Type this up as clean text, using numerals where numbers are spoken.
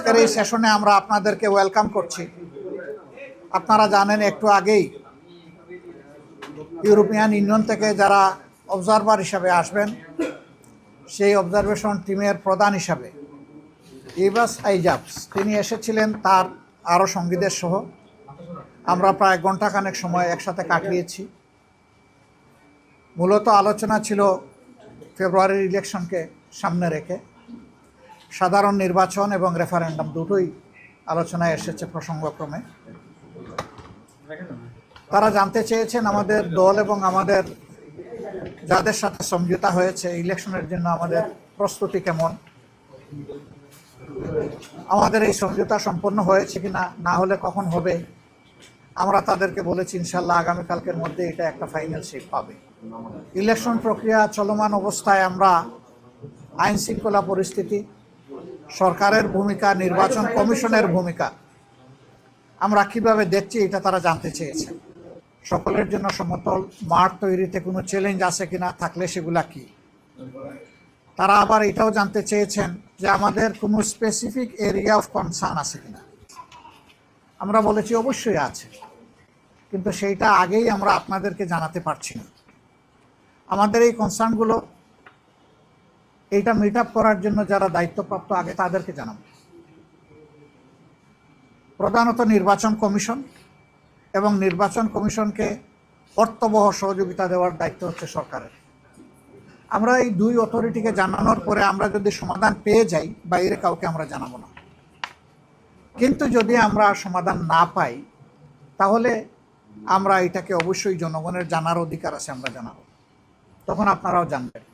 আজকের এই সেশনে আমরা আপনাদেরকে ওয়েলকাম করছি। আপনারা জানেন একটু আগেই ইউরোপিয়ান ইউনিয়ন থেকে যারা অবজারভার হিসাবে আসবেন, সেই অবজারভেশন টিমের প্রধান হিসাবে ইবাস আইজাবস তিনি এসেছিলেন তার আরও সঙ্গীদের সহ। আমরা প্রায় ঘণ্টাখানেক সময় একসাথে কাটিয়েছি। মূলত আলোচনা ছিল ফেব্রুয়ারির ইলেকশনকে সামনে রেখে সাধারণ নির্বাচন এবং রেফারেন্ডাম দুটোই আলোচনায় এসেছে প্রসঙ্গক্রমে। তারা জানতে চেয়েছেন আমাদের দল এবং আমাদের যাদের সাথে সমঝোতা হয়েছে ইলেকশনের জন্য আমাদের প্রস্তুতি কেমন, আমাদের এই সমঝোতা সম্পন্ন হয়েছে কিনা, না হলে কখন হবে। আমরা তাদেরকে বলেছি ইনশাল্লাহ আগামীকালকের মধ্যে এটা একটা ফাইনাল শেপ পাবে। ইলেকশন প্রক্রিয়া চলমান অবস্থায় আমরা আইন শৃঙ্খলা পরিস্থিতি, সরকারের ভূমিকা, নির্বাচন কমিশনের ভূমিকা আমরা কিভাবে দেখছি এটা তারা জানতে চেয়েছে। সকলের জন্য সমতল মাঠ তৈরিতে কোনো চ্যালেঞ্জ আছে কিনা, থাকলে সেগুলা কি। তারা আবার এটাও জানতে চেয়েছেন যে আমাদের কোনো স্পেসিফিক এরিয়া অফ কনসার্ন আছে কিনা। আমরা বলেছি অবশ্যই আছে, কিন্তু সেইটা আগেই আমরা আপনাদেরকে জানাতে পারছি না। আমাদের এই কনসার্নগুলো এইটা মিট আপ করার জন্য যারা দায়িত্বপ্রাপ্ত আগে তাদেরকে জানাবো। প্রধানত নির্বাচন কমিশন, এবং নির্বাচন কমিশনকে অর্থবহ সহযোগিতা দেওয়ার দায়িত্ব হচ্ছে সরকারের। আমরা এই দুই অথরিটিকে জানানোর পরে আমরা যদি সমাধান পেয়ে যাই, বাইরে কাউকে আমরা জানাবো না। কিন্তু যদি আমরা সমাধান না পাই, তাহলে আমরা এটাকে অবশ্যই জনগণের জানার অধিকার আছে, আমরা জানাবো, তখন আপনারাও জানবেন।